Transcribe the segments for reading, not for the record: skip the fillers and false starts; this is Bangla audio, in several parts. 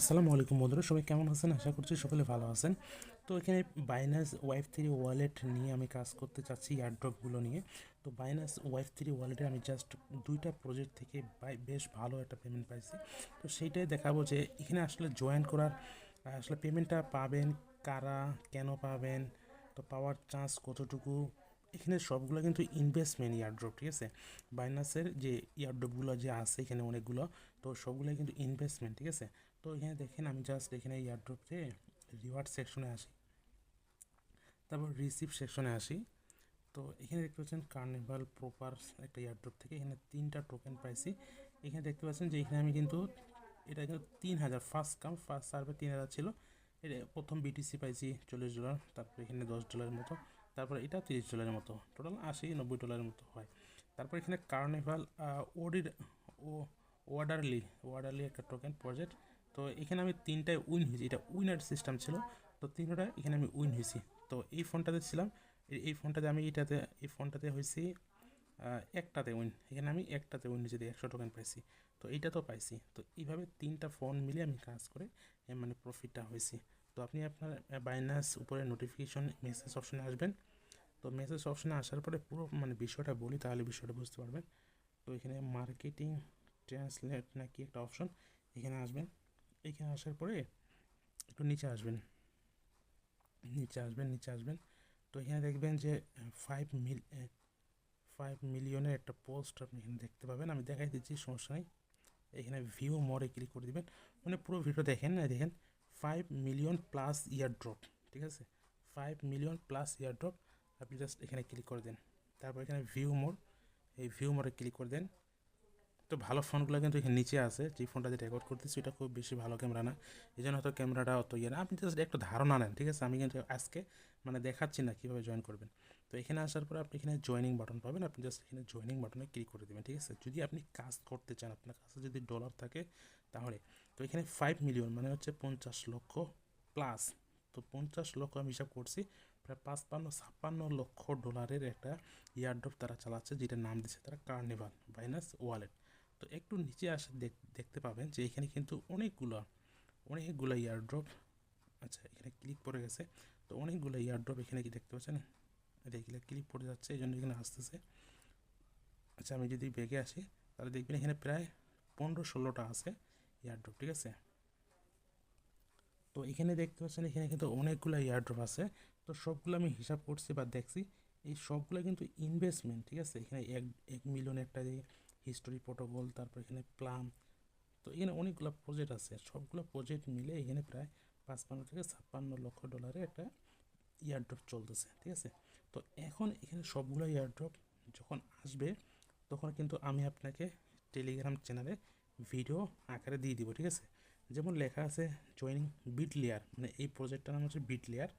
আসসালামু আলাইকুম বন্ধুরা, সবাই কেমন আছেন? আশা করছি সকলে ভালো আছেন। তো এখানে বাইন্যান্স ওয়াইপ থ্রি ওয়ালেট নিয়ে আমি কাজ করতে চাচ্ছি, এয়ারড্রপগুলো নিয়ে। তো বাইন্যান্স ওয়াইপ থ্রি ওয়ালেটে আমি জাস্ট দুইটা প্রজেক্ট থেকে বেশ ভালো একটা পেমেন্ট পাইছি। তো সেইটাই দেখাবো যে এখানে আসলে জয়েন করার আসলে পেমেন্টটা পাবেন কারা, কেন পাবেন, তো পাওয়ার চান্স কতটুকু। এখানে সবগুলো কিন্তু ইনভেস্টমেন্ট ইয়ারড্রপ, ঠিক আছে। বাইন্যান্সের যে ইয়ারড্রপগুলো যে আছে এখানে অনেকগুলো, তো সবগুলোই কিন্তু ইনভেস্টমেন্ট, ঠিক আছে। তো এখানে দেখেন আমি জাস্ট এখানে ইয়ারড্রপে রিওয়ার্ড সেকশনে আসি, তারপর রিসিভ সেকশনে আসি। তো এখানে দেখতে পাচ্ছেন কার্নিভাল প্রপার একটা ইয়ারড্রপ থেকে এখানে 3টা টোকেন পাইছি। এখানে দেখতে পাচ্ছেন যে এখানে আমি কিন্তু এটা কিন্তু 3000 ফার্স্ট সার্ভে 3000 ছিল। এটা প্রথম বিটিসি পাইছি $40, তারপর এখানে $10 মতো, তারপর এটা $30 মতো, টোটাল $80-90 মতো হয়। তারপর এখানে কার্নিভাল ওডির ও ওয়ার্ডারলি একটা টোকেন প্রজেক্ট। তো এখানে আমি 3টায় উইন হয়েছি, এটা উইনার সিস্টেম ছিল। তো 3টা এখানে আমি উইন হয়েছি। তো এই ফোনটাতে ছিলাম, এই ফোনটাতে আমি এই ফোনটাতে হয়েছি একটাতে উইন, এখানে আমি একটাতে উইন হয়েছি, 100 টোকেন পাইছি। তো এইটা তো পাইছি। তো এইভাবে 3টা ফোন মিলে আমি কাজ করে মানে প্রফিটটা হয়েছি। তো আপনি আপনার বাইনান্স উপরে নোটিফিকেশন মেসেজ অপশনে আসবেন। তো মেসেজ অপশনে আসার পরে পুরো মানে বিষয়টা বলি, তাহলে বিষয়টা বুঝতে পারবেন। তো এখানে মার্কেটিং ট্রান্সলেট নাকি একটা অপশন, এখানে আসবেন। এখানে আসার পরে একটু নিচে আসবেন। তো এখানে দেখবেন যে 5 মিলিয়নের একটা পোস্ট আপনি এখানে দেখতে পাবেন। আমি দেখাই দিচ্ছি, সমস্যা নেই। এখানে ভিউ মোরে ক্লিক করে দিবেন, মানে পুরো ভিডিও দেখেন। দেখেন 5 মিলিয়ন প্লাস ইয়ার ড্রপ, ঠিক আছে। 5 মিলিয়ন প্লাস ইয়ার ড্রপ, আপনি জাস্ট এখানে ক্লিক করে দেন। তারপর এখানে এই ভিউ মোরে ক্লিক করে দেন। তো ভালো ফোনগুলো কিন্তু এখানে নিচে আছে, যে ফোনটা দিয়ে রেকর্ড করতেছি এটা খুব বেশি ভালো ক্যামেরা না, এই জন্য হয়তো ক্যামেরাটা অত ইয়ে না। আপনি জাস্ট একটা ধারণা নেন, ঠিক আছে। আমি কিন্তু আজকে মানে দেখাচ্ছি না কীভাবে জয়েন করবেন। তো এখানে আসার পর আপনি এখানে জয়েনিং বাটন পাবেন, আপনি জাস্ট এখানে জয়েনিং বাটনে ক্লিক করে দেবেন, ঠিক আছে। যদি আপনি কাজ করতে চান, আপনার কাছে যদি ডলার থাকে তাহলে। তো এখানে 5 মিলিয়ন মানে হচ্ছে 50 লক্ষ প্লাস। তো 50 লক্ষ আমি হিসাব করছি, প্রায় 55-56 লক্ষ ডলারের একটা ইয়ারড্রপ তারা চালাচ্ছে, যেটার নাম দিচ্ছে তারা কার্নিভাল বাইনান্স ওয়ালেট। তো একটু নিচে আসে দেখতে পাবেন যে এখানে কিন্তু অনেকগুলো ইয়ারড্রপ, আচ্ছা এখানে ক্লিক পড়ে গেছে। তো অনেকগুলো ইয়ারড্রপ এখানে কি দেখতে পাচ্ছেন, এগুলো ক্লিক পড়ে যাচ্ছে, এই জন্য এখানে আসতেছে। আচ্ছা আমি যদি ব্যাগে আসি, তাহলে দেখবেন এখানে প্রায় 15-16টা আছে ইয়ারড্রপ, ঠিক আছে। তো এখানে দেখতে পাচ্ছেন এখানে কিন্তু অনেকগুলো ইয়ারড্রপ আছে। তো সবগুলো আমি হিসাব করছি বা দেখছি, এই সবগুলো কিন্তু ইনভেস্টমেন্ট, ঠিক আছে। এখানে 1 মিলিয়ন একটা হিস্টোরি প্রোটোকল, তারপর এখানে প্লাম। তো এখানে অনেকগুলো প্রজেক্ট আছে, সবগুলো প্রজেক্ট মিলে এখানে প্রায় 55-56 লক্ষ ডলারের একটা ইয়ারড্রপ চলতেছে, ঠিক আছে। তো এখন এখানে সবগুলো ইয়ারড্রপ যখন আসবে, তখন কিন্তু আমি আপনাকে টেলিগ্রাম চ্যানেলে ভিডিও আকারে দিয়ে দিব, ঠিক আছে। যেমন লেখা আছে জয়েনিং বিট লেয়ার, মানে এই প্রজেক্টটার নাম হচ্ছে বিট লেয়ার।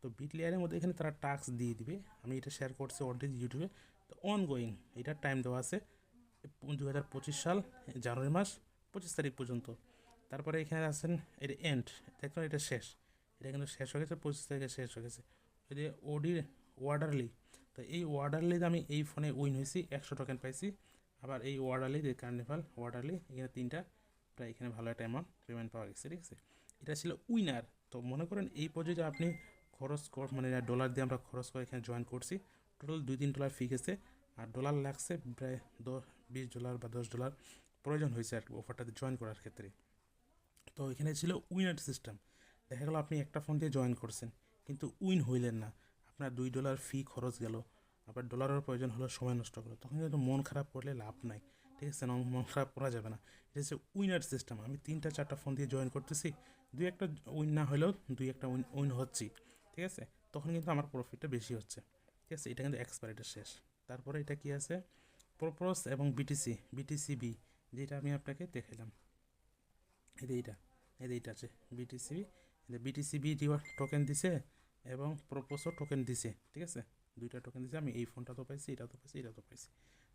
তো বিট লেয়ারের মধ্যে এখানে তারা টাস্ক দিয়ে দিবে, আমি এটা শেয়ার করছি অলরেডি ইউটিউবে। তো অনগোয়িং এটার টাইম দেওয়া আছে 2025 সাল জানুয়ারি মাস 25 তারিখ পর্যন্ত। তারপরে এখানে আছেন এটা এন্ড, দেখুন এটা শেষ, এটা কিন্তু শেষ হয়ে গেছে 25 তারিখে শেষ হয়ে গেছে। ওই যে ওয়ার্ডারলি, তো এই ওয়ার্ডারলিতে আমি এই ফোনে উইন হয়েছি, 100 টোকেন পাইছি। আবার এই ওয়ার্ডারলি যে কার্নিভাল ওয়ার্ডারলি, এখানে 3টা প্রায় এখানে ভালো একটা অ্যামাউন্ট পেমেন্ট পাওয়া গেছে, ঠিক আছে। এটা ছিল উইনার। তো মনে করেন এই পর্যায়ে আপনি মানে ডলার দিয়ে আমরা খরচ করে এখানে জয়েন করছি, টোটাল $2-3 ফি গেছে। আর ডলার লাগছে প্রায় $20 বা $10 প্রয়োজন হয়েছে আর কি অফারটাতে জয়েন করার ক্ষেত্রে। তো এখানে ছিল উইনার সিস্টেম। দেখা গেলো আপনি একটা ফোন দিয়ে জয়েন করছেন, কিন্তু উইন হইলেন না, আপনার $2 ফি খরচ গেল, আবার ডলারের প্রয়োজন হলো, সময় নষ্ট করলো, তখন কিন্তু মন খারাপ করলে লাভ নাই, ঠিক আছে। মন খারাপ করা যাবে না। এটা হচ্ছে উইনার সিস্টেম। আমি 3-4টা ফোন দিয়ে জয়েন করতেছি, দুই একটা উইন না হলেও দুই একটা উইন হচ্ছি, ঠিক আছে। তখন কিন্তু আমার প্রফিটটা বেশি হচ্ছে, ঠিক আছে। এটা কিন্তু এক্সপায়ারিটা শেষ। তারপরে এটা কি আছে, প্রোপোস এবং বিটিসিবি, যেটা আমি আপনাকে দেখালাম। এইটা এইটা আছে বিটিসিবি, বিটিসিবি রিওয়ার্ড টোকেন দিছে এবং প্রোপোসও টোকেন দিছে, ঠিক আছে। দুইটা টোকেন দিছে, আমি এই ফোনটা তো পাইছি, এটা তো পাইছি, এটা তো পাইছি।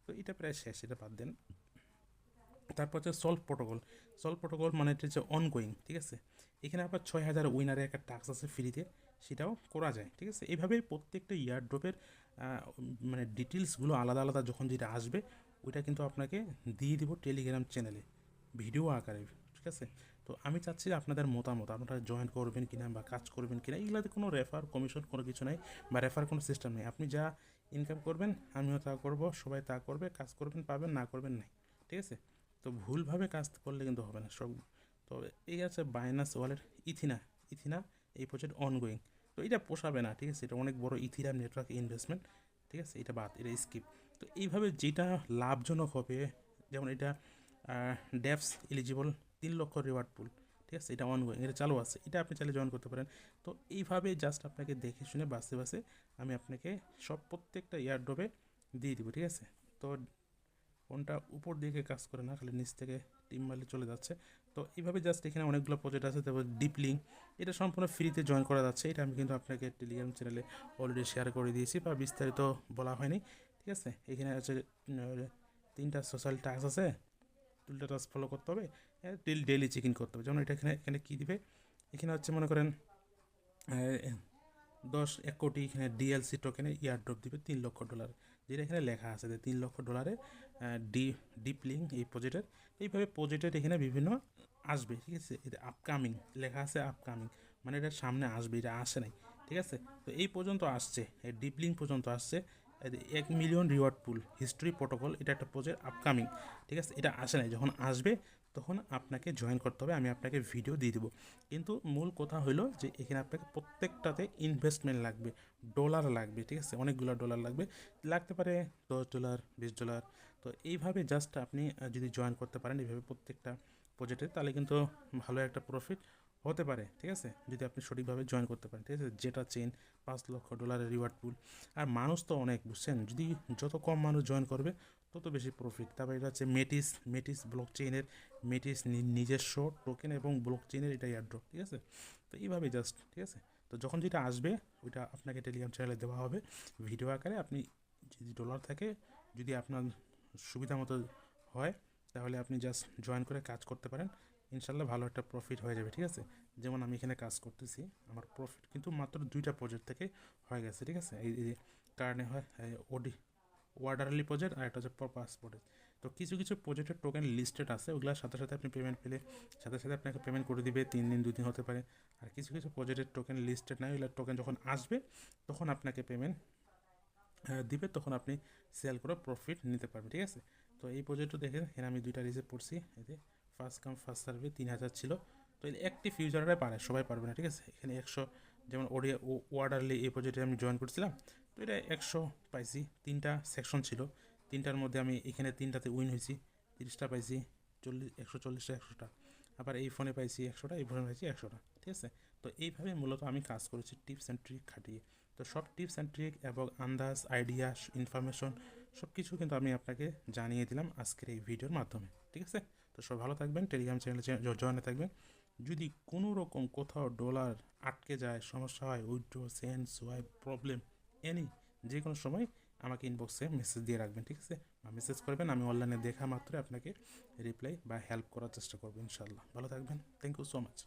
তো এটা প্রায় শেষ, এটা বাদ দেন। তারপর হচ্ছে সলভ প্রোটোকল মানে এটা হচ্ছে অনগোয়িং, ঠিক আছে। এখানে আবার 6,000 উইনারের একটা টাস্ক আছে ফ্রিতে, সেটাও করা যায়, ঠিক আছে। এইভাবে প্রত্যেকটা ইয়ারড্রপের মানে ডিটেলসগুলো আলাদা আলাদা যখন যেটা আসবে, ওইটা কিন্তু আপনাকে দিয়ে দিব টেলিগ্রাম চ্যানেলে ভিডিও আকারে, ঠিক আছে। তো আমি চাচ্ছি আপনাদের মতামত, আপনারা জয়েন করবেন কিনা বা কাজ করবেন কিনা। এগুলাতে কোনো রেফার কমিশন কোনো কিছু নাই বা রেফার কোনো সিস্টেম নেই। আপনি যা ইনকাম করবেন আমিও তা করব, সবাই তা করবে, কাজ করবেন পাবেন, না করবেন নাই, ঠিক আছে। তো ভুলভাবে কাজ করলে কিন্তু হবে না সব। তো এই আছে বাইনান্স ওয়ালেট ইথিনা। ইথিনা এই প্রজেক্ট অনগোয়িং। তো এটা পোষাবে না, ঠিক আছে, এটা অনেক বড় ইথিরাম নেটওয়ার্ক ইনভেস্টমেন্ট, ঠিক আছে, এটা বাদ, এটা স্কিপ। তো এইভাবে যেটা লাভজনক হবে, যেমন এটা ডেপস এলিজিবল 3 লক্ষ রিওয়ার্ড পুল, ঠিক আছে, এটা অনগোয়িং, এটা চালু আছে, এটা আপনি চাইলে জয়েন করতে পারেন। তো এইভাবে জাস্ট আপনাকে দেখে শুনে বাসে বাসে আমি আপনাকে সব প্রত্যেকটা ইয়ারড্রপে দিয়ে দিব, ঠিক আছে। তো কোনটা উপর দিকে কাজ করে না, খালি নিচ থেকে টিম মারলে চলে যাচ্ছে। তো এইভাবে জাস্ট এখানে অনেকগুলো প্রজেক্ট আছে। তারপর ডিপ লিঙ্ক, এটা সম্পূর্ণ ফ্রিতে জয়েন করা যাচ্ছে। এটা আমি কিন্তু আপনাকে টেলিগ্রাম চ্যানেলে অলরেডি শেয়ার করে দিয়েছি বা বিস্তারিত বলা হয়নি, ঠিক আছে। এখানে আছে 3টা সোশ্যাল টাস্ক আছে, 2টা টাস্ক ফলো করতে হবে, ডেইলি চেক ইন করতে হবে। যেমন এটা এখানে এখানে কী দিবে, এখানে হচ্ছে মনে করেন 1 কোটি এখানে ডিএলসি টোকেনে ইয়ারড্রপ দিবে $3 লক্ষ, যেটা এখানে লেখা আছে যে $3 লক্ষ ডিপ লিঙ্ক এই প্রজেক্টের। এইভাবে প্রজেক্টের এখানে বিভিন্ন আসবে, ঠিক আছে। এটা আপকামিং লেখা আছে, আপকামিং মানে এটা সামনে আসবে, এটা আসে নাই, ঠিক আছে। তো এই পর্যন্ত আসছে, এই ডিপ লিঙ্ক পর্যন্ত আসছে। 1 মিলিয়ন রিওয়ার্ড পুল হিস্ট্রি প্রোটোকল, এটা একটা প্রজেক্ট আপকামিং, ঠিক আছে, এটা আসে নাই। যখন আসবে তখন আপনাকে জয়েন করতে হবে, আমি আপনাকে ভিডিও দিয়ে দেবো। কিন্তু মূল কথা হলো যে এখানে আপনাকে প্রত্যেকটাতে ইনভেস্টমেন্ট লাগবে, ডলার লাগবে, ঠিক আছে, অনেকগুলো ডলার লাগবে, লাগতে পারে $10, $20। তো এইভাবে জাস্ট আপনি যদি জয়েন করতে পারেন এইভাবে প্রত্যেকটা প্রজেক্টে, তাহলে কিন্তু ভালো একটা প্রফিট হতে পারে, ঠিক আছে, যদি আপনি সঠিকভাবে জয়েন করতে পারেন, ঠিক আছে। যেটা চেন $5 লক্ষ রিওয়ার্ড পুল, আর মানুষ তো অনেক, বুঝছেন, যদি যত কম মানুষ জয়েন করবে তত বেশি প্রফিট। তারপর এটা হচ্ছে মেটিস ব্লক চেইনের, মেটিস নিজস্ব টোকেন এবং ব্লক চেইনের এটা এয়ারড্রপ, ঠিক আছে। তো এইভাবে জাস্ট, ঠিক আছে। তো যখন যেটা আসবে ওইটা আপনাকে টেলিগ্রাম চ্যানেলে দেওয়া হবে ভিডিও আকারে। আপনি যদি ডলার থাকে, যদি আপনার সুবিধা মতো হয়, তাহলে আপনি জাস্ট জয়েন করে কাজ করতে পারেন, ইনশাল্লাহ ভালো একটা প্রফিট হয়ে যাবে, ঠিক আছে। যেমন আমি এখানে কাজ করতেছি, আমার প্রফিট কিন্তু মাত্র 2টা প্রজেক্ট থেকে হয়ে গেছে, ঠিক আছে। এই কারণে হয় ওয়ার্ডারলি প্রজেক্ট আর একটা হচ্ছে পারপাস প্রজেক্ট। তো কিছু কিছু প্রজেক্টের টোকেন লিস্টেড আছে, ওগুলোর সাথে সাথে আপনি পেমেন্ট পেলে সাথে সাথে আপনাকে পেমেন্ট করে দিবে, 3 দিন 2 দিন হতে পারে। আর কিছু কিছু প্রজেক্টের টোকেন লিস্টেড নাই, ওগুলোর টোকেন যখন আসবে তখন আপনাকে পেমেন্ট দিবে, তখন আপনি সেল করে প্রফিট নিতে পারবেন, ঠিক আছে। তো এই প্রজেক্টও দেখেন, এখানে আমি 2টা রিসিভ করছি, এতে ফার্স্ট কাম ফার্স্ট সার্ভে 3000 ছিল। তো এই অ্যাক্টিভ ইউজাররা পারে, সবাই পারবে না, ঠিক আছে। এখানে 100, যেমন ওয়ার্ডারলি এই প্রজেক্টে আমি জয়েন করছিলাম, তো এটা 100 পাইছি। 3টা সেকশন ছিল, 3টার মধ্যে আমি এখানে 3টাতে উইন হয়েছি, 30টা পাইছি, 140টা 100টা। আবার এই ফোনে পাইছি 100টা, এই ফোনে পাইছি 100টা, ঠিক আছে। তো এইভাবে মূলত আমি কাজ করেছি টিপস অ্যান্ড ট্রিক খাটিয়ে। তো সব টিপস অ্যান্ড ট্রিক এবং আন্দাজ, আইডিয়া, ইনফরমেশন সব কিছু কিন্তু আমি আপনাকে জানিয়ে দিলাম আজকের এই ভিডিওর মাধ্যমে, ঠিক আছে। তো সব ভালো থাকবেন, টেলিগ্রাম চ্যানেলে জয়েনে থাকবেন। যদি কোনো রকম কোথাও ডলার আটকে যায়, সমস্যা হয়, উইথড্র, সেন্ড, সোয়াইপ, প্রবলেম, যে কোনো সময় আমাকে ইনবক্সে মেসেজ দিয়ে রাখবেন, ঠিক আছে, বা মেসেজ করবেন। আমি অনলাইনে দেখা মাত্র আপনাকে রিপ্লাই বা হেল্প করার চেষ্টা করবো, ইনশাল্লাহ। ভালো থাকবেন, থ্যাংক ইউ সো মাচ।